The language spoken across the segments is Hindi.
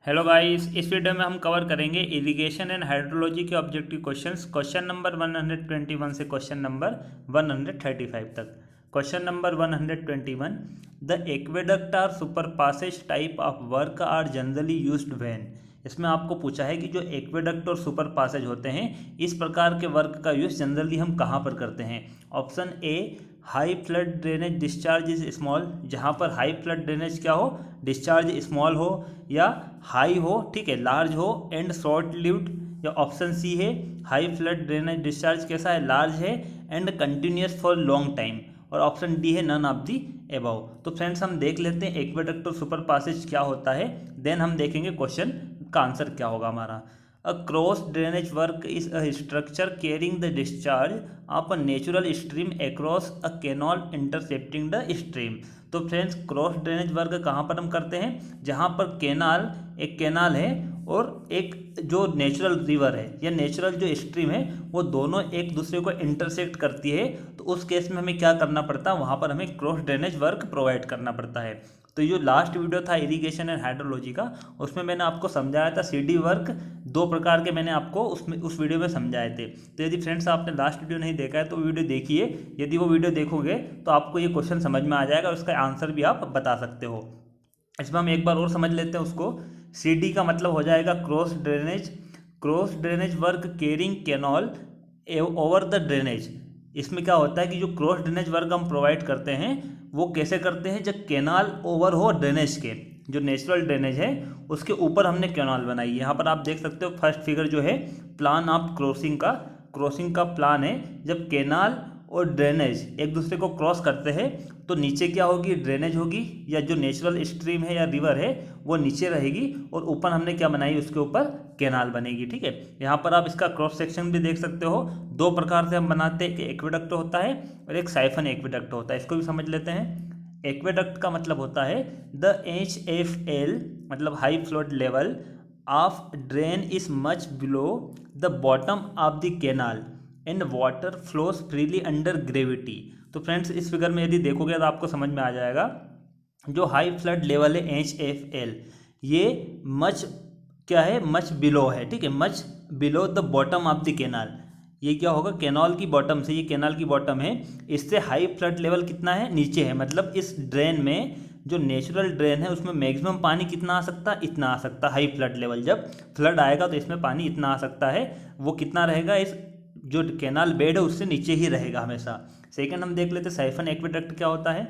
हेलो गाइस, इस वीडियो में हम कवर करेंगे इरिगेशन एंड हाइड्रोलॉजी के ऑब्जेक्टिव क्वेश्चंस। क्वेश्चन नंबर 121 से क्वेश्चन नंबर 135 तक। Question number 121, the aqueduct are super passages type of work are generally used when. इसमें आपको पूछा है कि जो एक्वेडक्ट और सुपर पासेज होते हैं, इस प्रकार के वर्क का यूज जनरली हम कहाँ पर करते हैं। Option A, high flood drainage discharge is small, जहाँ पर हाई फ्लड ड्रेनेज क्या हो, डिस्चार्ज स्मॉल हो या हाई हो, ठीक है, लार्ज हो एंड शॉर्ट लिव्ड। या ऑप्शन सी है, हाई फ्लड ड्रेनेज डिस्चार्ज कैसा है, लार्ज है and continuous for long time. और ऑप्शन डी है, नन ऑफ दी एबव। तो फ्रेंड्स हम देख लेते हैं एक्वेडक्ट और सुपर पासेज क्या होता है, देन हम देखेंगे क्वेश्चन का आंसर क्या होगा हमारा। A cross drainage work is a structure carrying the discharge of a natural stream across a canal intercepting the stream। तो फ्रेंड्स क्रॉस ड्रेनेज वर्क कहाँ पर हम करते हैं, जहाँ पर कैनाल, एक कैनाल है और एक जो नेचुरल रिवर है या नेचुरल जो स्ट्रीम है, वो दोनों एक दूसरे को इंटरसेक्ट करती है। तो उस केस में हमें क्या करना पड़ता है, वहाँ पर हमें क्रॉस ड्रेनेज वर्क प्रोवाइड करना पड़ता है। तो जो लास्ट वीडियो था इरिगेशन एंड हाइड्रोलॉजी का, उसमें मैंने आपको समझाया था सीडी वर्क दो प्रकार के, मैंने आपको उस वीडियो में समझाए थे। तो यदि फ्रेंड्स आपने लास्ट वीडियो नहीं देखा है तो वीडियो देखिए, यदि वो वीडियो देखोगे तो आपको ये क्वेश्चन समझ में आ जाएगा और उसका आंसर भी आप बता सकते हो। इसमें हम एक बार और समझ लेते हैं उसको। सीडी का मतलब हो जाएगा cross drainage, cross drainage work caring canal over the drainage. इसमें क्या होता है कि जो क्रॉस ड्रेनेज वर्क हम प्रोवाइड करते हैं वो कैसे करते हैं, जब कैनाल ओवर हो ड्रेनेज के, जो नेचुरल ड्रेनेज है उसके ऊपर हमने कैनाल बनाई है। यहाँ पर आप देख सकते हो फर्स्ट फिगर जो है प्लान ऑफ क्रॉसिंग का प्लान है। जब कैनाल और ड्रेनेज एक दूसरे को क्रॉस करते हैं तो नीचे क्या होगी, ड्रेनेज होगी, या जो नेचुरल स्ट्रीम है या रिवर है वो नीचे रहेगी और ऊपर हमने क्या बनाई, उसके ऊपर कैनाल बनेगी। ठीक है, यहाँ पर आप इसका क्रॉस सेक्शन भी देख सकते हो। दो प्रकार से हम बनाते हैं, एक एक्वेडक्ट होता है और एक साइफन एक्वेडक्ट होता है। इसको भी समझ लेते हैं। एक्वेडक्ट का मतलब होता है द HFL, मतलब high flowed level of drain is much below the bottom of the canal and water flows freely under gravity. तो फ्रेंड्स इस फिगर में यदि देखोगे तो आपको समझ में आ जाएगा, जो हाई फ्लड लेवल है HFL, ये मच क्या है, मच बिलो है। ठीक है, much below the bottom of the canal. ये क्या होगा, कैनाल की बॉटम से, ये कैनाल की बॉटम है, इससे हाई फ्लड लेवल कितना है, नीचे है। मतलब इस ड्रेन में, जो नेचुरल ड्रेन है उसमें मैक्सिमम पानी कितना आ सकता है, इतना आ सकता है। हाई फ्लड लेवल, जब फ्लड आएगा तो इसमें पानी इतना आ सकता है। वो कितना रहेगा, इस जो कैनाल बेड है उससे नीचे ही रहेगा हमेशा। सेकंड हम देख लेते साइफन एक्वेडक्ट क्या होता है।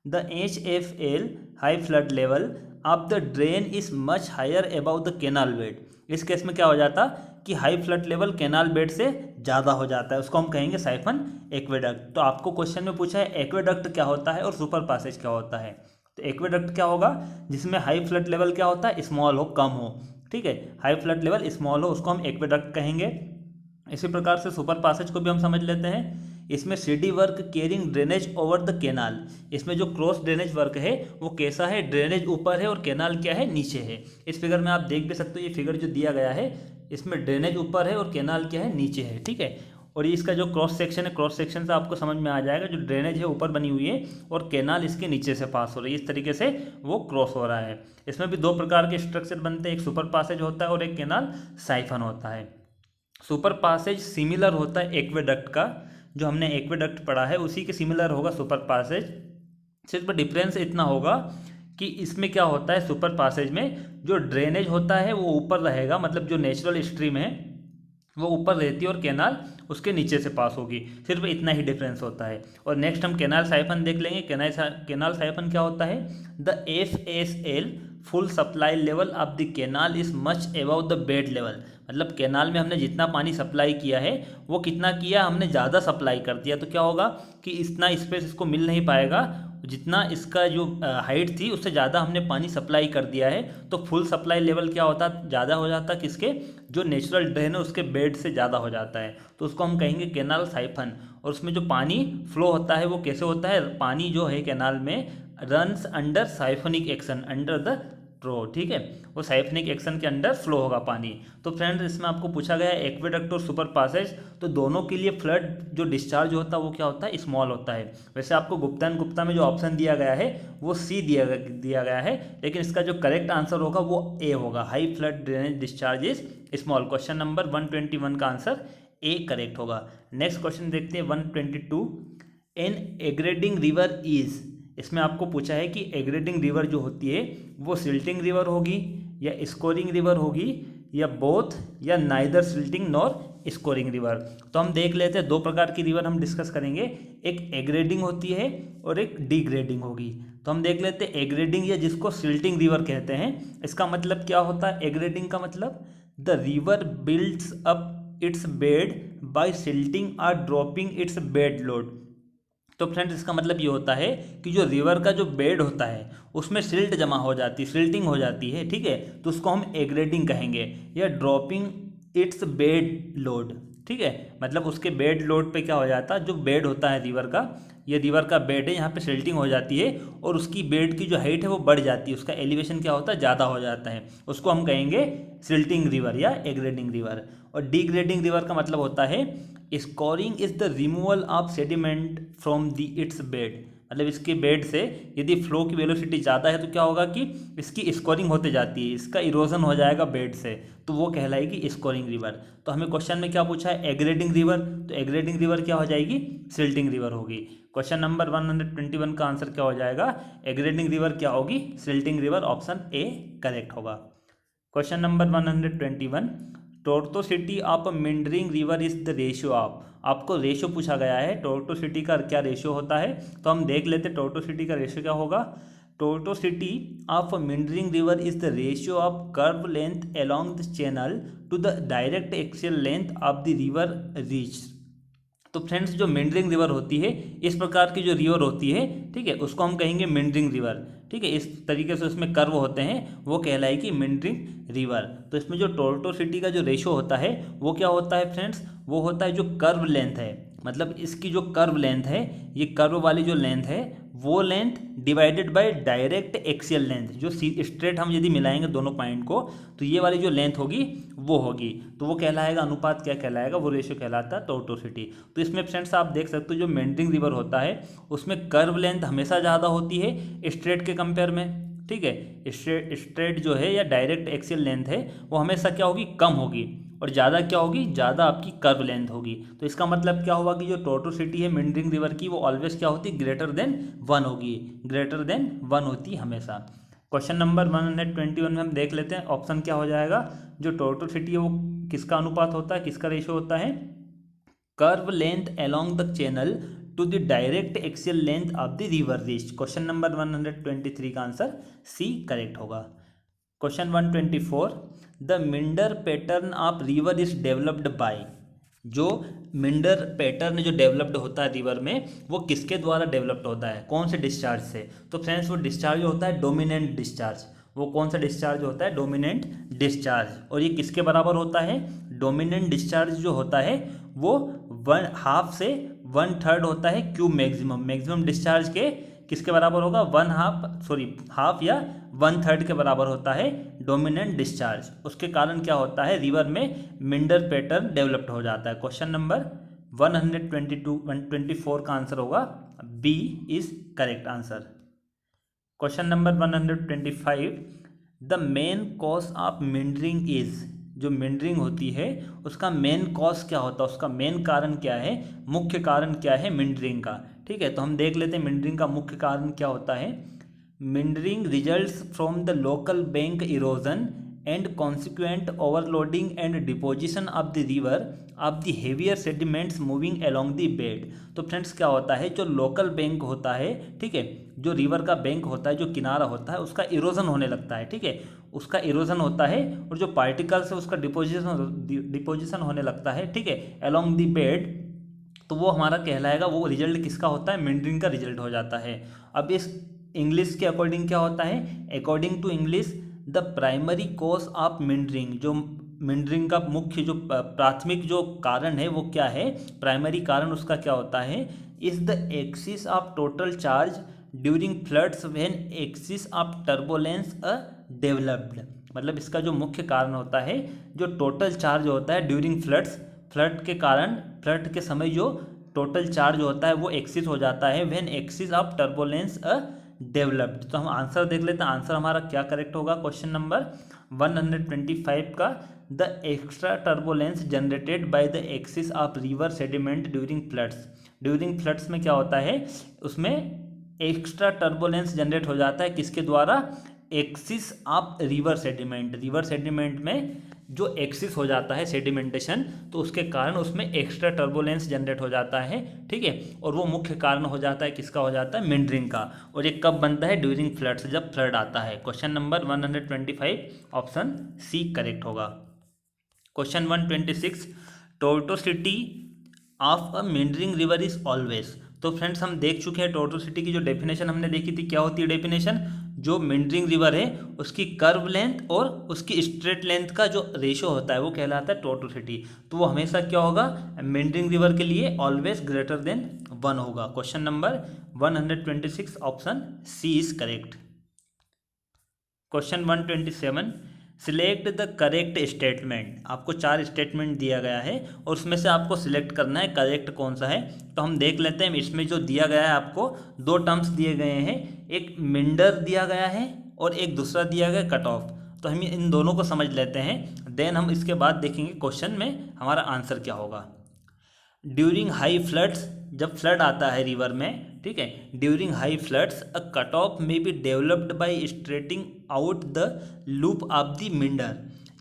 The HFL high flood level of the drain is much higher above the canal bed. इस केस में क्या हो जाता कि high flood level canal bed से ज़्यादा हो जाता है, उसको हम कहेंगे साइफन एक्वेडक्ट। तो आपको क्वेश्चन में पूछा है एक्वेडक्ट क्या होता है और सुपर पासेज क्या होता है। तो एक्वेडक्ट क्या होगा, जिसमें हाई फ्लड लेवल क्या होता है, स्मॉल हो, कम हो। ठीक है, हाई फ्लड लेवल स्मॉल हो, उसको हम एक्वेडक्ट कहेंगे। इसी प्रकार से सुपर पासेज को भी हम समझ लेते हैं। इसमें CD work caring drainage over the canal. इसमें जो क्रॉस ड्रेनेज वर्क है वो कैसा है, ड्रेनेज ऊपर है और कैनाल क्या है, नीचे है। इस फिगर में आप देख भी सकते हो, ये फिगर जो दिया गया है इसमें ड्रेनेज ऊपर है और कैनाल क्या है, नीचे है। ठीक है, और ये इसका जो क्रॉस सेक्शन है, क्रॉस सेक्शन से आपको समझ में आ जाएगा, जो ड्रेनेज है ऊपर बनी हुई है और कैनाल इसके नीचे से पास हो रही है, इस तरीके से वो क्रॉस हो रहा है। इसमें भी दो प्रकार के स्ट्रक्चर बनते हैं, एक सुपर पासेज होता है और एक कैनाल साइफन होता है। सुपर पासेज सिमिलर होता है एक्वेडक्ट का, जो हमने एक्वेडक्ट पढ़ा है उसी के सिमिलर होगा सुपर पासेज। सिर्फ डिफरेंस इतना होगा कि इसमें क्या होता है, सुपर पासेज में जो ड्रेनेज होता है वो ऊपर रहेगा, मतलब जो नेचुरल स्ट्रीम है वो ऊपर रहती है और कैनाल उसके नीचे से पास होगी। सिर्फ इतना ही डिफरेंस होता है। और नेक्स्ट हम कैनाल साइफन देख लेंगे। कैनाल साइफन क्या होता है, the FSL full supply level of the canal is much about the bed level. मतलब कैनाल में हमने जितना पानी सप्लाई किया है वो कितना किया, हमने ज़्यादा सप्लाई कर दिया, तो क्या होगा कि इतना स्पेस इसको मिल नहीं पाएगा, जितना इसका जो हाइट थी उससे ज़्यादा हमने पानी सप्लाई कर दिया है। तो फुल सप्लाई लेवल क्या होता, ज़्यादा हो जाता, किसके, जो नेचुरल ड्रेन है उसके बेड से ज़्यादा हो जाता है, तो उसको हम कहेंगे कैनाल साइफन। और उसमें जो पानी फ्लो होता है वो कैसे होता है, पानी जो है कैनाल में runs under siphonic action, under the draw, ठीक है, वो साइफनिक एक्शन के अंडर फ्लो होगा पानी। तो फ्रेंड्स इसमें आपको पूछा गया है एक्वेडक्ट और सुपर पासेज, तो दोनों के लिए फ्लड जो डिस्चार्ज होता है वो क्या होता है, स्मॉल होता है। वैसे आपको गुप्ता एंड गुप्ता में जो ऑप्शन दिया गया है वो सी दिया गया है, लेकिन इसका जो करेक्ट आंसर होगा वो ए होगा, high flood drainage discharge is small. Question number 121 का आंसर ए करेक्ट होगा। नेक्स्ट क्वेश्चन देखते हैं 122, एन एग्रेडिंग रिवर इज, इसमें आपको पूछा है कि एग्रेडिंग रिवर जो होती है वो सिल्टिंग रिवर होगी या स्कोरिंग रिवर होगी या बोथ या neither silting nor scoring river. तो हम देख लेते हैं, दो प्रकार की रिवर हम डिस्कस करेंगे, एक एग्रेडिंग होती है और एक डिग्रेडिंग होगी। तो हम देख लेते हैं एग्रेडिंग या जिसको सिल्टिंग रिवर कहते हैं, इसका मतलब क्या होता है। एग्रेडिंग का मतलब the river builds up its bed by silting और ड्रॉपिंग इट्स बेड लोड। तो फ्रेंड्स इसका मतलब ये होता है कि जो रिवर का जो बेड होता है उसमें सिल्ट जमा हो जाती है, सिल्टिंग हो जाती है, ठीक है, तो उसको हम एग्रेडिंग कहेंगे, या ड्रॉपिंग इट्स बेड लोड, ठीक है, मतलब उसके बेड लोड पे क्या हो जाता है, जो बेड होता है रिवर का, ये रिवर का बेड है, यहाँ पे सिल्टिंग हो जाती है और उसकी बेड की जो हाइट है वो बढ़ जाती है, उसका एलिवेशन क्या होता है, ज़्यादा हो जाता है, उसको हम कहेंगे सिल्टिंग रिवर या एग्रेडिंग रिवर। और डिग्रेडिंग रिवर का मतलब होता है scoring is the removal of sediment from the it's bed, मतलब इसके बेड से यदि फ्लो की वेलोसिटी ज़्यादा है तो क्या होगा कि इसकी स्कोरिंग होते जाती है, इसका इरोजन हो जाएगा बेड से, तो वो कहलाएगी स्कोरिंग रिवर। तो हमें क्वेश्चन में क्या पूछा है, एग्रेडिंग रिवर, तो एग्रेडिंग रिवर क्या हो जाएगी, सिल्टिंग रिवर होगी। क्वेश्चन नंबर 121 का आंसर क्या हो जाएगा, एग्रेडिंग रिवर क्या होगी, silting river, option A correct होगा। Question number 121, tortuosity of meandering river is the ratio of, आपको रेशियो पूछा गया है, टोर्टोसिटी का क्या रेशियो होता है, तो हम देख लेते हैं टोर्टोसिटी का रेशियो क्या होगा। Tortuosity of meandering river is the ratio of curve length along the channel to the direct axial length of the river reach. तो फ्रेंड्स जो मींडरिंग रिवर होती है, इस प्रकार की जो रिवर होती है, ठीक है, उसको हम कहेंगे मींडरिंग रिवर, ठीक है, इस तरीके से उसमें कर्व होते हैं, वो कहलाएगी मींडरिंग रिवर। तो इसमें जो टोर्टोसिटी का जो रेशियो होता है वो क्या होता है फ्रेंड्स, वो होता है जो कर्व लेंथ है, मतलब इसकी जो कर्व लेंथ है, ये कर्व वाली जो लेंथ है वो length divided by direct axial length, जो स्ट्रेट हम यदि मिलाएंगे दोनों पॉइंट को तो ये वाली जो लेंथ होगी वो होगी, तो वो कहलाएगा अनुपात, क्या कहलाएगा, वो रेशियो कहलाता है टोर्टोसिटी। तो इसमें फ्रेंड्स आप देख सकते हो जो मींडरिंग रिवर होता है उसमें कर्व लेंथ हमेशा ज़्यादा होती है स्ट्रेट के कंपेयर में, ठीक है, स्ट्रेट जो है या डायरेक्ट एक्सियल लेंथ है वो हमेशा क्या होगी, कम होगी, और ज़्यादा क्या होगी, ज़्यादा आपकी कर्व लेंथ होगी। तो इसका मतलब क्या होगा कि जो टोर्टोसिटी है मींडरिंग रिवर की वो ऑलवेज क्या होती है, ग्रेटर देन 1 होगी, ग्रेटर देन 1 होती हमेशा। क्वेश्चन नंबर 121 में हम देख लेते हैं ऑप्शन क्या हो जाएगा, जो टोर्टोसिटी है वो किसका अनुपात होता है, किसका रेशियो होता है, curve length along the channel to the direct axial length of the river reach. Question number 123 का आंसर सी करेक्ट होगा। Question 124, the meander pattern of river is developed by, जो मिंडर पैटर्न जो डेवलप्ड होता है रिवर में वो किसके द्वारा डेवलप्ड होता है, कौन से डिस्चार्ज से, तो फ्रेंड्स वो डिस्चार्ज होता है डोमिनेंट डिस्चार्ज। वो कौन सा डिस्चार्ज होता है, डोमिनेंट डिस्चार्ज, और ये किसके बराबर होता है, डोमिनेंट डिस्चार्ज जो होता है वो 1/2 से 1/3 होता है क्यूब मैक्सिमम, मैक्सिमम डिस्चार्ज के किसके बराबर होगा, 1/2 या 1/3 के बराबर होता है डोमिनेंट डिस्चार्ज। उसके कारण क्या होता है, रिवर में मिंडर पैटर्न डेवलप्ड हो जाता है। क्वेश्चन नंबर 124 का आंसर होगा B is correct answer. Question number 125, the main cause of meandering is, जो मिंडरिंग होती है उसका मेन कॉज क्या होता है, उसका मेन कारण क्या है, मुख्य कारण क्या है मिंडरिंग का, ठीक है। तो हम देख लेते हैं मिंडरिंग का मुख्य कारण क्या होता है। Meandering results from the local bank erosion and consequent overloading and deposition of the river of the heavier sediments moving along the bed. तो फ्रेंड्स क्या होता है, जो लोकल बैंक होता है, ठीक है, जो रिवर का बैंक होता है, जो किनारा होता है, उसका इरोजन होने लगता है, ठीक है, उसका इरोजन होता है, और जो पार्टिकल्स है उसका डिपोजिशन होने लगता है, ठीक है, अलोंग द बेड, तो वो हमारा कहलाएगा, वो रिजल्ट किसका होता है, मिंडरिंग का रिजल्ट हो जाता है। अब इस इंग्लिश के अकॉर्डिंग क्या होता है, according to English the primary cause of meandering, जो मिंडरिंग का मुख्य जो प्राथमिक जो कारण है वो क्या है, प्राइमरी कारण उसका क्या होता है, is the axis of total charge during floods when axis of turbulence a developed, मतलब इसका जो मुख्य कारण होता है, जो टोटल चार्ज होता है ड्यूरिंग फ्लड्स, फ्लड के कारण, फ्लड के समय जो टोटल चार्ज होता है वो एक्सिस हो जाता है when axis of turbulence developed. तो हम आंसर देख लेते हैं, आंसर हमारा क्या करेक्ट होगा क्वेश्चन नंबर 125 का, the extra turbulence generated by the axis of river sediment during floods. During floods में क्या होता है, उसमें एक्स्ट्रा टर्बुलेंस जनरेट हो जाता है किसके द्वारा, axis of river sediment, river sediment में जो एक्सिस हो जाता है सेडिमेंटेशन, तो उसके कारण उसमें एक्स्ट्रा टर्बुलेंस जनरेट हो जाता है, ठीक है। और वो मुख्य कारण हो जाता है किसका, हो जाता है मेंडरिंग का। और ये कब बनता है, ड्यूरिंग फ्लड्स, जब फ्लड आता है। Question number 125 option C correct होगा। Question 126, tortuosity of a meandering river is always. तो फ्रेंड्स हम देख चुके हैं टोर्टोसिटी की जो डेफिनेशन हमने देखी थी, क्या होती है डेफिनेशन, जो मेंडरिंग रिवर है उसकी कर्व लेंथ और उसकी स्ट्रेट लेंथ का जो रेशियो होता है वो कहलाता है टोर्टोसिटी। तो वो हमेशा क्या होगा, मेंडरिंग रिवर के लिए ऑलवेज ग्रेटर देन 1 होगा। Question number 126 option C is correct. Question 127, select the correct statement. आपको 4 स्टेटमेंट दिया गया है और उसमें से आपको सिलेक्ट करना है करेक्ट कौन सा है। तो हम देख लेते हैं, इसमें जो दिया गया है आपको 2 टर्म्स दिए गए हैं, एक मिंडर दिया गया है और एक दूसरा दिया गया कट ऑफ। तो हम इन दोनों को समझ लेते हैं, देन हम इसके बाद देखेंगे क्वेश्चन में हमारा आंसर क्या होगा। ड्यूरिंग हाई फ्लड्स, जब फ्लड आता है रिवर में, ठीक है, during high floods a cut off may be developed by straightening out the loop of the meander.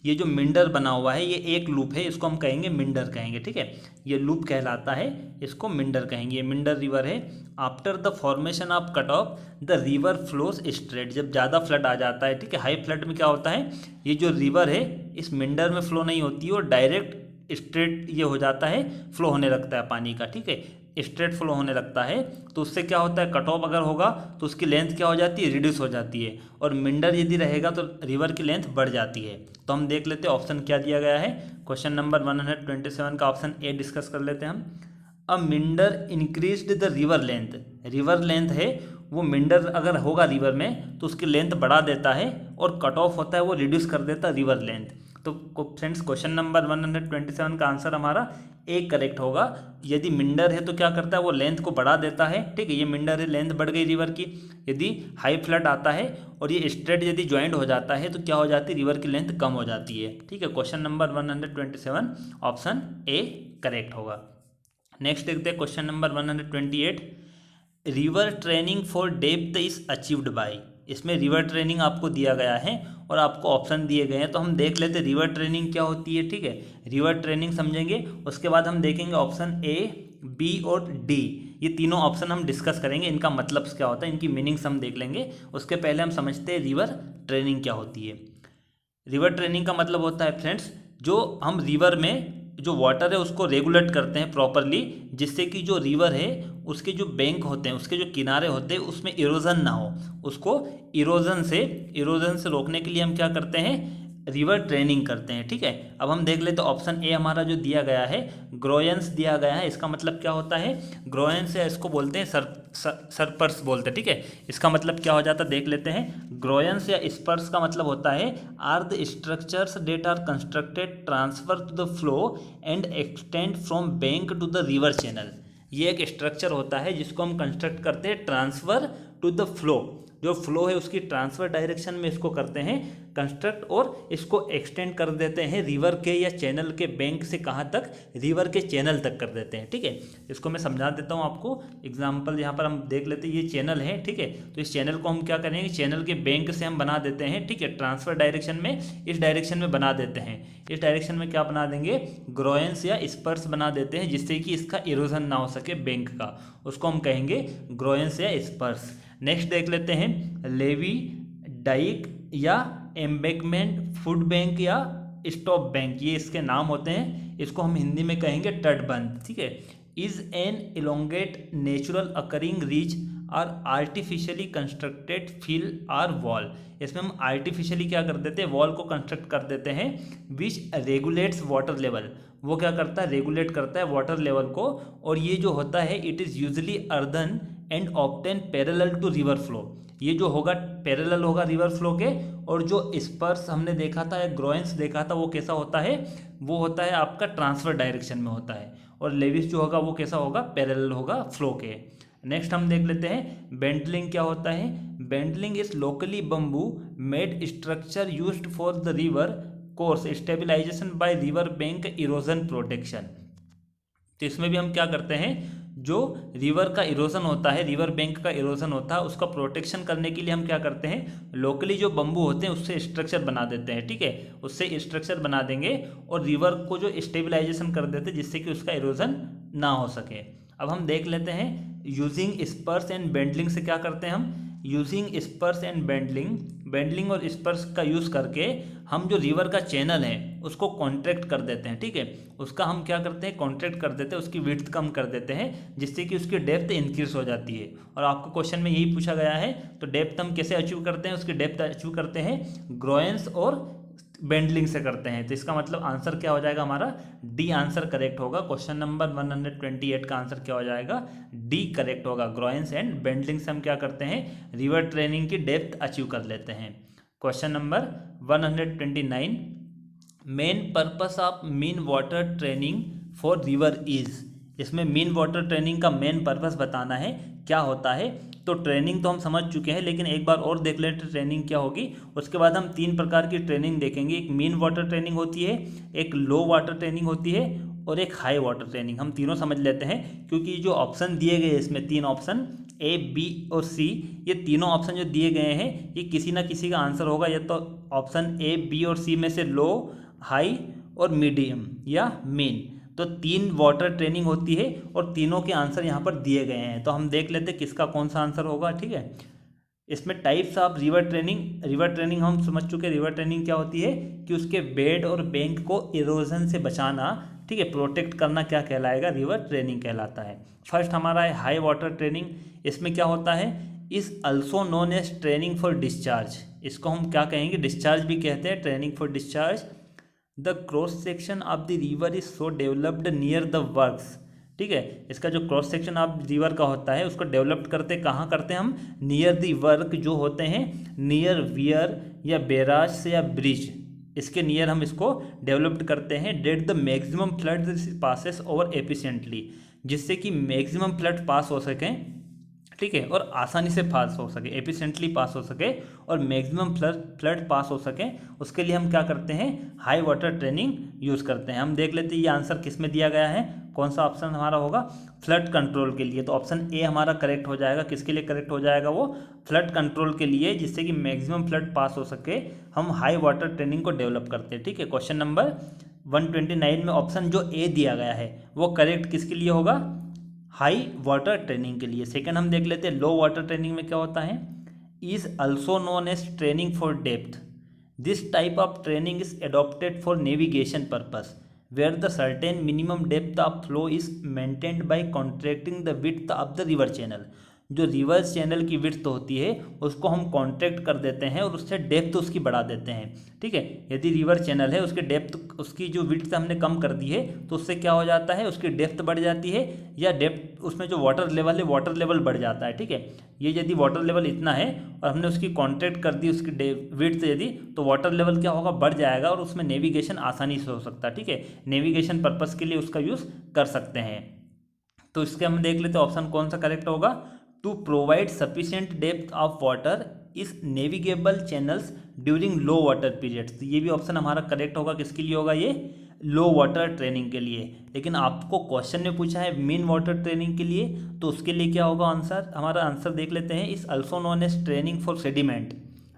ये जो मिंडर बना हुआ है ये एक लूप है, इसको हम कहेंगे मिंडर कहेंगे, ठीक है, ये लूप कहलाता है, इसको मिंडर कहेंगे। ये मिंडर रिवर है। After the formation of cut off the river flows straight, जब ज़्यादा फ्लड आ जाता है, ठीक है, हाई फ्लड में क्या होता है, ये जो रिवर है इस मिंडर में फ्लो नहीं होती है और डायरेक्ट स्ट्रेट ये हो जाता है, फ्लो होने लगता है पानी का, ठीक है, स्ट्रेट फ्लो होने लगता है। तो उससे क्या होता है, कट ऑफ अगर होगा तो उसकी लेंथ क्या हो जाती है, रिड्यूस हो जाती है, और मिंडर यदि रहेगा तो रिवर की लेंथ बढ़ जाती है। तो हम देख लेते हैं ऑप्शन क्या दिया गया है। क्वेश्चन नंबर 127 का ऑप्शन ए डिस्कस कर लेते हैं हम। A meander increased the river length, river length है वो मिंडर अगर होगा रिवर में तो उसकी लेंथ बढ़ा देता है, और कट ऑफ होता है वो रिड्यूस कर देता है रिवर लेंथ। तो फ्रेंड्स क्वेश्चन नंबर 127 का आंसर हमारा ए करेक्ट होगा। यदि मिंडर है तो क्या करता है, वो लेंथ को बढ़ा देता है, ठीक है, ये मिंडर है, लेंथ बढ़ गई रिवर की। यदि हाई फ्लड आता है और ये स्ट्रेट यदि ज्वाइंट हो जाता है तो क्या हो जाती है, रिवर की लेंथ कम हो जाती है, ठीक है। Question number 127 option A correct होगा। नेक्स्ट देखते हैं question number 128, river training for depth is achieved by. इसमें रिवर ट्रेनिंग आपको दिया गया है और आपको ऑप्शन दिए गए हैं, तो हम देख लेते हैं रिवर ट्रेनिंग क्या होती है, ठीक है, रिवर ट्रेनिंग समझेंगे, उसके बाद हम देखेंगे ऑप्शन ए, बी और डी, ये तीनों ऑप्शन हम डिस्कस करेंगे, इनका मतलब क्या होता है, इनकी मीनिंग्स हम देख लेंगे। उसके पहले हम समझते हैं रिवर ट्रेनिंग क्या होती है। रिवर ट्रेनिंग का मतलब होता है फ्रेंड्स, जो हम रिवर में जो वाटर है उसको रेगुलेट करते हैं प्रॉपरली, जिससे कि जो रिवर है उसके जो बैंक होते हैं, उसके जो किनारे होते हैं उसमें इरोजन ना हो, उसको इरोजन से रोकने के लिए हम क्या करते हैं, रिवर ट्रेनिंग करते हैं, ठीक है। अब हम देख लेते हैं ऑप्शन ए हमारा जो दिया गया है, ग्रोयंस दिया गया है, इसका मतलब क्या होता है, ग्रोयंस या इसको बोलते हैं सरपर्स बोलते हैं, ठीक है। इसका मतलब क्या हो जाता है देख लेते हैं। ग्रोयंस या स्पर्स का मतलब होता है are the structures that are constructed transfer to the flow and extend from bank to the river channel. ये एक स्ट्रक्चर होता है जिसको हम कंस्ट्रक्ट करते हैं ट्रांसफर टू द फ्लो, जो फ्लो है उसकी ट्रांसफर डायरेक्शन में इसको करते हैं कंस्ट्रक्ट, और इसको एक्सटेंड कर देते हैं रिवर के या चैनल के बैंक से कहाँ तक, रिवर के चैनल तक कर देते हैं, ठीक है। इसको मैं समझा देता हूँ आपको, एग्जांपल यहाँ पर हम देख लेते हैं, ये चैनल है, ठीक है, तो इस चैनल को हम क्या करेंगे, चैनल के बैंक से हम बना देते हैं, ठीक है, ट्रांसफर डायरेक्शन में इस डायरेक्शन में बना देते हैं। इस डायरेक्शन में क्या बना देंगे, ग्रोयंस या स्पर्स बना देते हैं, जिससे कि इसका इरोजन ना हो सके बैंक का, उसको हम कहेंगे ग्रोयंस या स्पर्स। नेक्स्ट देख लेते हैं लेवी, डाइक या एम्बैंकमेंट, फूड बैंक या स्टॉप बैंक, ये इसके नाम होते हैं, इसको हम हिंदी में कहेंगे तटबंध, ठीक है। Is an elongate natural occurring reach और artificially constructed fill or wall. इसमें हम आर्टिफिशियली क्या कर देते हैं, वॉल को कंस्ट्रक्ट कर देते हैं, विच रेगुलेट्स वाटर लेवल, वो क्या करता है, रेगुलेट करता है वाटर लेवल को, और ये जो होता है it is usually earthen and often parallel to river flow. ये जो होगा पैरेलल होगा रिवर फ्लो के, और जो स्पर्स हमने देखा था या ग्रोइंस देखा था वो कैसा होता है, वो होता है आपका ट्रांसफर डायरेक्शन में होता है, और लेविस जो होगा वो कैसा होगा, पैरेलल होगा फ्लो के। नेक्स्ट हम देख लेते हैं बेंटलिंग क्या होता है। Bandalling is locally bamboo made structure used for the river course stabilization by river bank erosion protection. तो इसमें भी हम क्या करते हैं, जो रिवर का इरोजन होता है, रिवर बैंक का इरोजन होता है, उसका प्रोटेक्शन करने के लिए हम क्या करते हैं, लोकली जो बम्बू होते हैं उससे स्ट्रक्चर बना देते हैं, ठीक है, उससे स्ट्रक्चर बना देंगे और रिवर को जो स्टेबलाइजेशन कर देते हैं जिससे कि उसका इरोजन ना हो सके। अब हम देख लेते हैं यूजिंग स्पर्स एंड बेंडलिंग से क्या करते हैं हम, यूजिंग स्पर्स एंड बेंडलिंग और स्पर्स का यूज़ करके हम जो रिवर का चैनल है उसको कॉन्ट्रैक्ट कर देते हैं, ठीक है, उसका हम क्या करते हैं, कॉन्ट्रैक्ट कर देते हैं, उसकी विड्थ कम कर देते हैं जिससे कि उसकी डेप्थ इंक्रीज हो जाती है। और आपको क्वेश्चन में यही पूछा गया है, तो डेप्थ हम कैसे अचीव करते हैं, उसकी डेप्थ अचीव करते हैं ग्रोइंस और बेंडलिंग से करते हैं। तो इसका मतलब आंसर क्या हो जाएगा हमारा, डी आंसर करेक्ट होगा। क्वेश्चन नंबर 128 का आंसर क्या हो जाएगा, डी करेक्ट होगा। ग्रोइंस एंड बेंडलिंग से हम क्या करते हैं, रिवर ट्रेनिंग की डेप्थ अचीव कर लेते हैं। Question number 129, main purpose of mean water training for river is. इसमें मीन वाटर ट्रेनिंग का मेन पर्पस बताना है क्या होता है। तो ट्रेनिंग तो हम समझ चुके हैं, लेकिन एक बार और देख लेते ट्रेनिंग क्या होगी। उसके बाद हम 3 प्रकार की ट्रेनिंग देखेंगे, एक मीन वाटर ट्रेनिंग होती है, एक लो वाटर ट्रेनिंग होती है और एक हाई वाटर ट्रेनिंग। हम तीनों समझ लेते हैं क्योंकि जो ऑप्शन दिए गए इसमें 3 ऑप्शन ए, बी और सी, ये तीनों ऑप्शन जो दिए गए हैं ये किसी ना किसी का आंसर होगा, या तो ऑप्शन ए, बी और सी में से लो, हाई और मीडियम या मीन। तो 3 वाटर ट्रेनिंग होती है और तीनों के आंसर यहाँ पर दिए गए हैं, तो हम देख लेते हैं किसका कौन सा आंसर होगा, ठीक है। इसमें टाइप्स ऑफ रिवर ट्रेनिंग हम समझ चुके। रिवर ट्रेनिंग क्या होती है कि उसके बेड और बैंक को इरोजन से बचाना, ठीक है, प्रोटेक्ट करना क्या कहलाएगा, रिवर ट्रेनिंग कहलाता है। फर्स्ट हमारा है हाई वाटर ट्रेनिंग। इसमें क्या होता है, is also known as training for discharge. इसको हम क्या कहेंगे, डिस्चार्ज भी कहते हैं, training for discharge. The cross section of the river is so developed near the works, ठीक है, इसका जो क्रॉस सेक्शन ऑफ रिवर का होता है उसको डेवलप्ड करते कहाँ करते हैं हम, नियर द वर्क जो होते हैं, नियर वियर या बैराज से या ब्रिज, इसके नियर हम इसको डेवलप्ड करते हैं। That the maximum flood passes over efficiently, जिससे कि मैक्सिमम फ्लड पास हो सकें, ठीक है, और आसानी से पास हो सके, एफिशिएंटली पास हो सके और मैक्सिमम फ्लड पास हो सके, उसके लिए हम क्या करते हैं, हाई वाटर ट्रेनिंग यूज़ करते हैं। हम देख लेते हैं ये आंसर किस में दिया गया है, कौन सा ऑप्शन हमारा होगा, फ्लड कंट्रोल के लिए। तो ऑप्शन ए हमारा करेक्ट हो जाएगा। किसके लिए करेक्ट हो जाएगा, वो फ्लड कंट्रोल के लिए, जिससे कि मैक्सिमम फ्लड पास हो सके हम हाई वाटर ट्रेनिंग को डेवलप करते हैं, ठीक है। क्वेश्चन नंबर 129 में ऑप्शन जो ए दिया गया है वो करेक्ट किसके लिए होगा, हाई वाटर ट्रेनिंग के लिए। सेकंड हम देख लेते हैं लो वाटर ट्रेनिंग में क्या होता है, is also known as training for depth. This type of training is adopted for navigation purpose where the certain minimum depth of flow is maintained by contracting the width of the river channel. जो रिवर चैनल की विड्थ होती है उसको हम कॉन्ट्रैक्ट कर देते हैं और उससे डेप्थ उसकी बढ़ा देते हैं, ठीक है। यदि रिवर चैनल है उसके डेप्थ, उसकी जो विड्थ हमने कम कर दी है तो उससे क्या हो जाता है, उसकी डेप्थ बढ़ जाती है, या डेप्थ उसमें जो वाटर लेवल है वाटर लेवल बढ़ जाता है, ठीक है। ये यदि वाटर लेवल इतना है और हमने उसकी कॉन्ट्रैक्ट कर दी उसकी विड्थ यदि, तो वाटर लेवल क्या होगा, बढ़ जाएगा और उसमें नेविगेशन आसानी से हो सकता है, ठीक है। नेविगेशन पर्पज़ के लिए उसका यूज़ कर सकते हैं। तो इसके हम देख लेते हैं ऑप्शन कौन सा करेक्ट होगा, to provide sufficient depth of water is navigable channels during low water periods. तो ये भी ऑप्शन हमारा करेक्ट होगा। किसके लिए होगा, ये लो वाटर ट्रेनिंग के लिए। लेकिन आपको क्वेश्चन में पूछा है मीन वाटर ट्रेनिंग के लिए, तो उसके लिए क्या होगा आंसर, हमारा आंसर देख लेते हैं, is also known as training for sediment,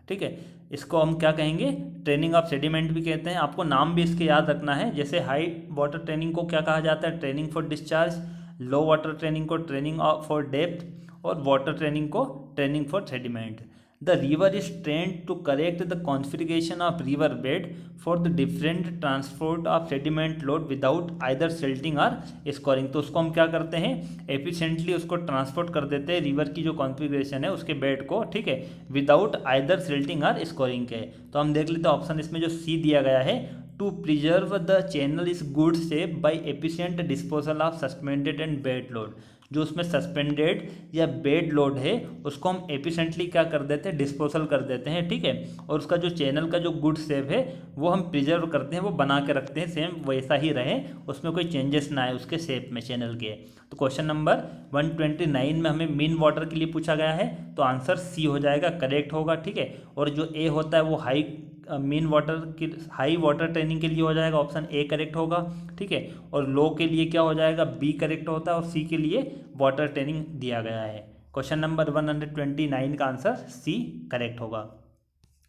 ठीक है। इसको हम क्या कहेंगे, ट्रेनिंग ऑफ सेडिमेंट भी कहते हैं। आपको नाम भी इसके याद रखना है, जैसे हाई वाटर ट्रेनिंग को क्या कहा जाता है, training for discharge, low water training को ट्रेनिंग फॉर डेप्थ और वाटर ट्रेनिंग को training for sediment. The river is trained to correct the configuration of river bed for the different transport of sediment load without either silting और स्कोरिंग। तो उसको हम क्या करते हैं, एफिशिएंटली उसको ट्रांसपोर्ट कर देते हैं रिवर की जो कॉन्फिगरेशन है उसके बेड को, ठीक है, विदाउट आइदर सिल्टिंग और स्कोरिंग के। तो हम देख लेते हैं ऑप्शन इसमें जो सी दिया गया है, to preserve the channel is good safe by efficient disposal of suspended and bed load. जो उसमें सस्पेंडेड या बेड लोड है उसको हम एफिशिएंटली क्या कर देते हैं, डिस्पोजल कर देते हैं, ठीक है। और उसका जो चैनल का जो गुड शेप है वो हम प्रिजर्व करते हैं, वो बना के रखते हैं, सेम वैसा ही रहे, उसमें कोई चेंजेस ना आए उसके शेप में चैनल के। तो क्वेश्चन नंबर 129 में हमें मीन वाटर के लिए पूछा गया है, तो आंसर सी हो जाएगा, करेक्ट होगा, ठीक है। और जो ए होता है वो हाई मीन वाटर की हाई वाटर ट्रेनिंग के लिए हो जाएगा, ऑप्शन ए करेक्ट होगा, ठीक है। और लो के लिए क्या हो जाएगा, बी करेक्ट होता है, और सी के लिए वाटर ट्रेनिंग दिया गया है। क्वेश्चन नंबर 129 का आंसर सी करेक्ट होगा।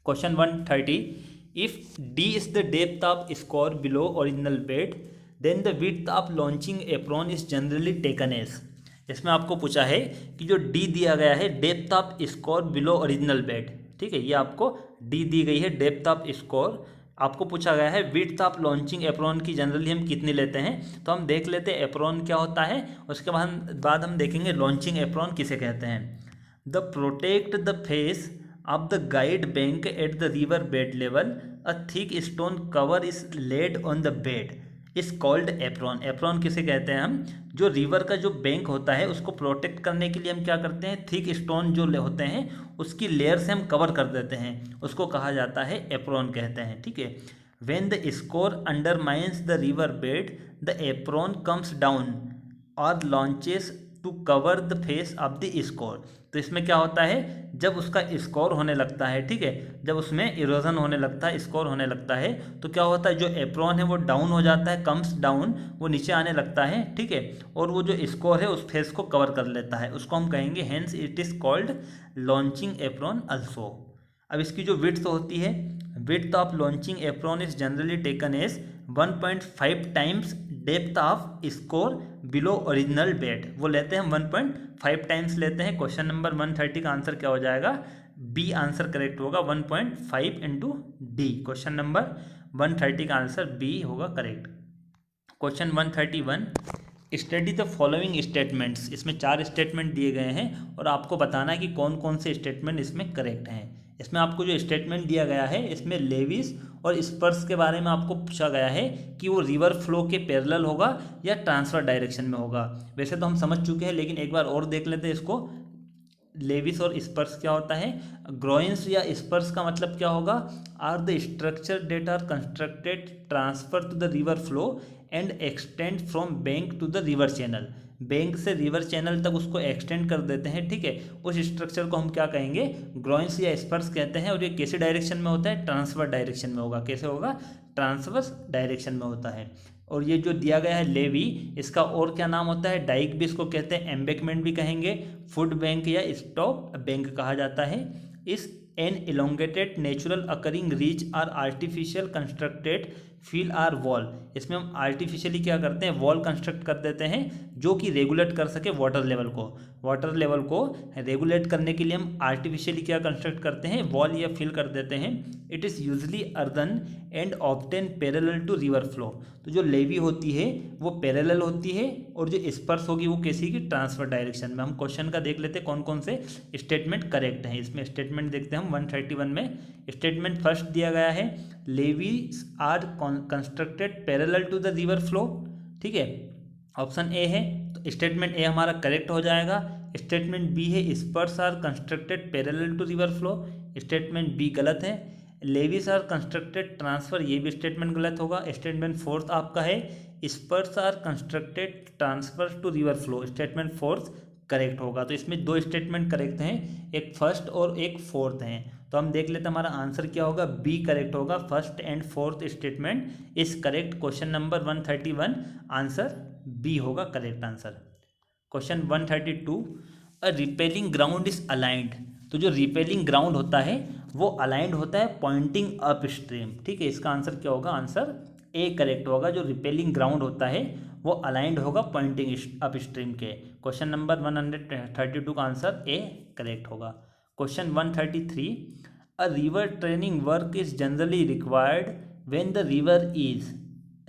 Question 130, if D is the depth of scour below original bed then the width of launching apron is generally taken as. इसमें आपको पूछा है कि जो डी दिया गया है depth of scour below original bed, ठीक है, ये आपको डी दी गई है डेप्थ ऑफ स्कोर। आपको पूछा गया है विड्थ ऑफ लॉन्चिंग एप्रॉन की जनरली हम कितनी लेते हैं, तो हम देख लेते हैं एप्रॉन क्या होता है, उसके बाद हम देखेंगे लॉन्चिंग एप्रॉन किसे कहते हैं। The protect the face of the guide bank at the river bed level, a thick stone cover is laid on the bed is called apron. Apron किसे कहते हैं हम, जो रिवर का जो बैंक होता है उसको प्रोटेक्ट करने के लिए हम क्या करते हैं, थिक स्टोन जो होते हैं उसकी लेयर से हम कवर कर देते हैं, उसको कहा जाता है एप्रॉन कहते हैं, ठीक है। When the scour undermines the river bed the apron comes down और launches to cover the face of the scour. तो इसमें क्या होता है, जब उसका स्कोर होने लगता है, ठीक है, जब उसमें इरोजन होने लगता है, स्कोर होने लगता है, तो क्या होता है, जो एप्रॉन है वो डाउन हो जाता है, कम्स डाउन, वो नीचे आने लगता है, ठीक है। और वो जो स्कोर है उस फेस को कवर कर लेता है, उसको हम कहेंगे hence it is called launching apron also. अब इसकी जो विड्थ होती है, width of launching apron is generally taken as 1.5 times depth of scour below original bed, वो लेते हैं 1.5 टाइम्स लेते हैं। क्वेश्चन नंबर 130 का आंसर क्या हो जाएगा, बी आंसर करेक्ट होगा, 1.5 इंटू डी। क्वेश्चन नंबर 130 का आंसर बी होगा correct. Question 131, study the following statements. इसमें 4 स्टेटमेंट दिए गए हैं और आपको बताना है कि कौन कौन से स्टेटमेंट इसमें करेक्ट हैं। इसमें आपको जो स्टेटमेंट दिया गया है इसमें लेविस और स्पर्स के बारे में आपको पूछा गया है कि वो रिवर फ्लो के पैरेलल होगा या ट्रांसफर डायरेक्शन में होगा। वैसे तो हम समझ चुके हैं लेकिन एक बार और देख लेते हैं इसको। लेविस और स्पर्स क्या होता है, ग्रोइंस या स्पर्स का मतलब क्या होगा, are the structures that are constructed transfer to the river flow and extend from bank to the river channel. Bank से रिवर चैनल तक उसको एक्सटेंड कर देते हैं, ठीक है, उस स्ट्रक्चर को हम क्या कहेंगे, ग्रोइंस या स्पर्स कहते हैं। और ये कैसे डायरेक्शन में होता है, ट्रांसफर डायरेक्शन में होगा। कैसे होगा, ट्रांसवर्स डायरेक्शन में होता है। और ये जो दिया गया है लेवी, इसका और क्या नाम होता है, डाइक भी इसको कहते हैं, एम्बैंकमेंट भी कहेंगे, फुट बैंक या स्टॉप बैंक कहा जाता है। Is an elongated natural occurring ridge or artificial constructed fill or wall. इसमें हम आर्टिफिशियली क्या करते हैं, वॉल कंस्ट्रक्ट कर देते हैं जो कि रेगुलेट कर सके वाटर लेवल को। वाटर लेवल को रेगुलेट करने के लिए हम आर्टिफिशियली क्या कंस्ट्रक्ट करते हैं, वॉल या फिल कर देते हैं। It is usually earthen and often parallel to river flow. तो जो लेवी होती है वो पैरेलल होती है और जो स्पर्स होगी वो कैसी की, ट्रांसफर डायरेक्शन में। हम क्वेश्चन का देख लेते हैं कौन कौन से स्टेटमेंट करेक्ट हैं। इसमें स्टेटमेंट देखते हैं हम 131 में। स्टेटमेंट फर्स्ट दिया गया है, levees are constructed parallel to the river flow, ठीक है, ऑप्शन ए है, तो स्टेटमेंट ए हमारा करेक्ट हो जाएगा। स्टेटमेंट बी है, spurs are constructed parallel to river flow, statement B गलत है। लेविस आर कंस्ट्रक्टेड ट्रांसफर, ये भी स्टेटमेंट गलत होगा। स्टेटमेंट फोर्थ आपका है, spurs are constructed transfer to river flow, statement fourth correct होगा। तो इसमें 2 स्टेटमेंट करेक्ट हैं, एक फर्स्ट और एक फोर्थ हैं। तो हम देख लेते हैं हमारा आंसर क्या होगा, बी करेक्ट होगा, first and fourth statement is correct. Question number 131 answer B होगा correct answer. Question 132, a rippling ground is aligned. तो जो रिपेलिंग ग्राउंड होता है वो अलाइंड होता है पॉइंटिंग अप स्ट्रीम, ठीक है, इसका आंसर क्या होगा, आंसर ए करेक्ट होगा। जो रिपेलिंग ग्राउंड होता है वो अलाइंड होगा पॉइंटिंग अप स्ट्रीम के। क्वेश्चन नंबर 132 का आंसर ए करेक्ट होगा। Question 133, a river training work is generally required when the river is.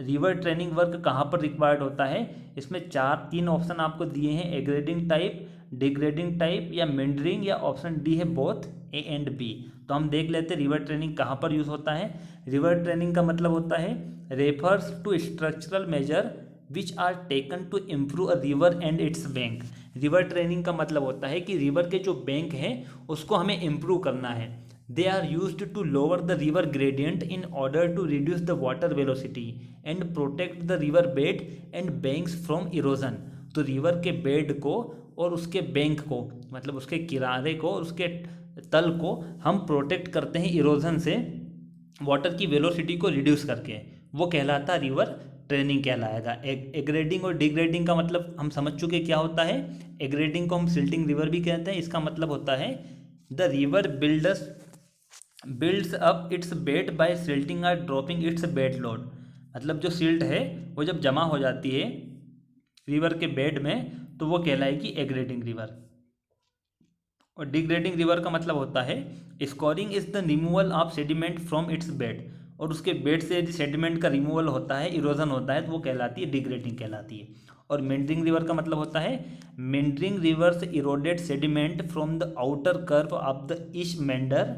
River training work कहाँ पर रिक्वायर्ड होता है, इसमें 3 ऑप्शन आपको दिए हैं, एग्रेडिंग टाइप, डिग्रेडिंग टाइप या मेंडरिंग, या ऑप्शन डी है बोथ ए एंड बी। तो हम देख लेते हैं रिवर ट्रेनिंग कहाँ पर यूज़ होता है। रिवर ट्रेनिंग का मतलब होता है refers to structural measure which are taken to improve a river and its bank. River training का मतलब होता है कि रिवर के जो बैंक हैं उसको हमें इम्प्रूव करना है। They are used to lower the river gradient in order to reduce the water velocity and protect the river bed and banks from erosion. तो रिवर के बेड को और उसके बैंक को, मतलब उसके किनारे को और उसके तल को हम प्रोटेक्ट करते हैं इरोजन से, वाटर की वेलोसिटी को रिड्यूस करके, वो कहलाता रिवर ट्रेनिंग कहलाएगा। एग्रेडिंग और डिग्रेडिंग का मतलब हम समझ चुके क्या होता है। एग्रेडिंग को हम सिल्टिंग रिवर भी कहते हैं। इसका मतलब होता है the river builds up its bed by silting और ड्रॉपिंग इट्स बेड लोड। मतलब जो सिल्ट है वो जब जमा हो जाती है रिवर के बेड में तो वो कहलाएगी एग्रेडिंग रिवर। और डिग्रेडिंग रिवर का मतलब होता है scoring is the removal of sediment from its bed. और उसके बेड से यदि सेडिमेंट का रिमूवल होता है, इरोजन होता है, तो वो कहलाती है डिग्रेडिंग कहलाती है। और मेंडरिंग रिवर का मतलब होता है meandering rivers eroded sediment from the outer curve of the east meander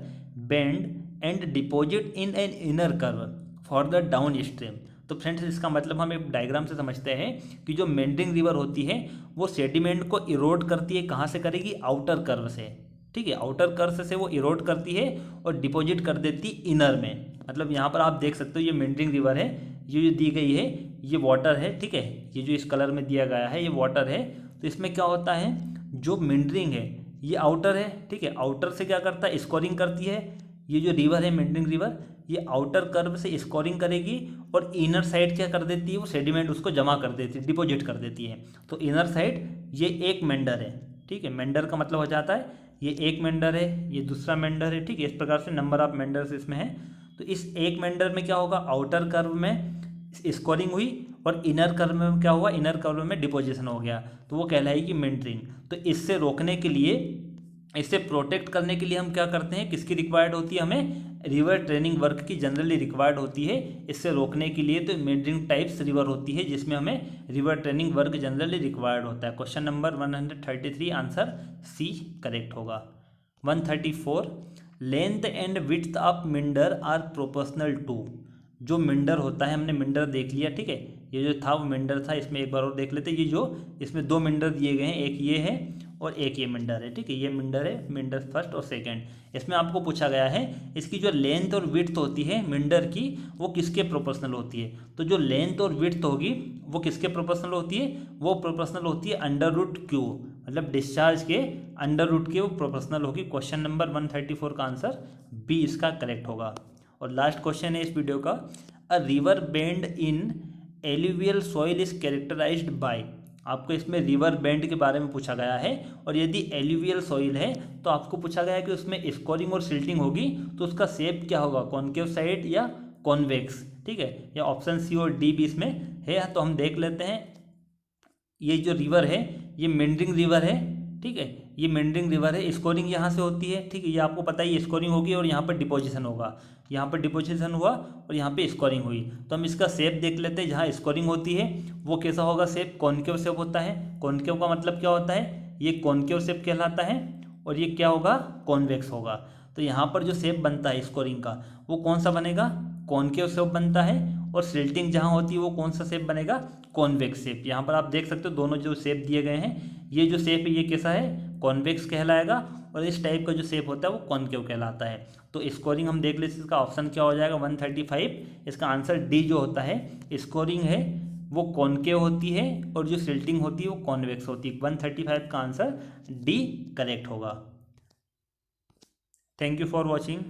bend and deposit in an inner curve for the downstream. तो फ्रेंड्स इसका मतलब हम एक डायग्राम से समझते हैं कि जो मेंडरिंग रिवर होती है वो सेडिमेंट को इरोड करती है। कहाँ से करेगी? आउटर कर्व से। ठीक है, आउटर कर्व से वो इरोड करती है और डिपॉजिट कर देती इनर में। मतलब यहाँ पर आप देख सकते हो ये मेंडरिंग रिवर है, ये जो दी गई है ये वाटर है। ठीक है, ये जो इस कलर में दिया गया है ये वाटर है। तो इसमें क्या होता है, जो मेंडरिंग है ये आउटर है। ठीक है, आउटर से क्या करता है? स्कोरिंग करती है। ये जो रिवर है मेंडरिंग रिवर, ये आउटर कर्व से स्कोरिंग करेगी और इनर साइड क्या कर देती है? वो सेडिमेंट उसको जमा कर देती है, डिपॉजिट कर देती है। तो इनर साइड ये एक मेंडर है। ठीक है, मेंडर का मतलब हो जाता है ये एक मेंडर है, ये दूसरा मेंडर है। ठीक है, इस प्रकार से नंबर ऑफ मेंडर्स इसमें है। तो इस एक मेंडर में क्या होगा? आउटर कर्व में स्कोरिंग हुई और इनर कर्व में क्या हुआ? इनर कर्व में डिपोजिशन हो गया, तो वो कहलाएगी मेंडरिंग। तो इससे रोकने के लिए, इसे प्रोटेक्ट करने के लिए हम क्या करते हैं? किसकी रिक्वायर्ड होती है? हमें रिवर ट्रेनिंग वर्क की जनरली रिक्वायर्ड होती है इससे रोकने के लिए। तो मेंडरिंग टाइप्स रिवर होती है जिसमें हमें river training work generally required होता है। Question number 133 answer C correct होगा। 134 length and width of meander are proportional to. जो मिंडर होता है, हमने मिंडर देख लिया। ठीक है, ये जो था वो मिंडर था। इसमें एक बार और देख लेते हैं। ये जो इसमें दो मिंडर दिए गए हैं, एक ये है और एक ये मिंडर है। ठीक है, ये मिंडर है, मिंडर फर्स्ट और सेकंड। इसमें आपको पूछा गया है इसकी जो लेंथ और विड्थ होती है मिंडर की वो किसके प्रोपोर्शनल होती है। तो जो लेंथ और विड्थ होगी वो किसके प्रोपोर्शनल होती है? वो प्रोपोर्शनल होती है अंडर रूट क्यू, मतलब डिस्चार्ज के अंडर रूट के वो प्रोपोर्शनल होगी। क्वेश्चन नंबर 134 का आंसर बी इसका करेक्ट होगा। और लास्ट क्वेश्चन है इस वीडियो का, a river bend in alluvial soil is characterized by. आपको इसमें रिवर बेंड के बारे में पूछा गया है। और यदि एल्यूवियल सॉइल है तो आपको पूछा गया है कि उसमें स्कोरिंग और सिल्टिंग होगी तो उसका शेप क्या होगा? कॉनकेव साइड या कॉन्वेक्स। ठीक है, या ऑप्शन सी और डी भी इसमें है। तो हम देख लेते हैं। ये जो रिवर है ये मेंडरिंग रिवर है। ठीक है, ये मेंडरिंग रिवर है। स्कोरिंग यहाँ से होती है। ठीक है, ये आपको पता ही, स्कोरिंग होगी और यहाँ पर डिपोजिशन होगा। यहाँ पर डिपोजिशन हुआ और यहाँ पे स्कोरिंग हुई। तो हम इसका शेप देख लेते हैं। जहाँ स्कोरिंग होती है वो कैसा होगा? शेप कॉनकेव शेप होता है। कॉनकेव का मतलब क्या होता है? ये कॉनकेव शेप कहलाता है। और ये क्या होगा? कॉन्वेक्स होगा। तो यहाँ पर जो शेप बनता है स्कोरिंग का वो कौन सा बनेगा? कॉनकेव शेप बनता है। और सिल्टिंग जहाँ होती है वो कौन सा शेप बनेगा? Convex shape. यहाँ पर आप देख सकते हो दोनों जो शेप दिए गए हैं, ये जो शेप है ये कैसा है? कॉन्वेक्स कहलाएगा। और इस टाइप का जो शेप होता है वो कॉनकेव कहलाता है। तो स्कोरिंग हम देख लेते हैं, इसका ऑप्शन क्या हो जाएगा? 135। इसका आंसर डी जो होता है, स्कोरिंग है वो कॉनकेव होती है और जो सिल्टिंग होती है वो कॉन्वेक्स होती है। 135 का आंसर डी करेक्ट होगा। Thank you for watching.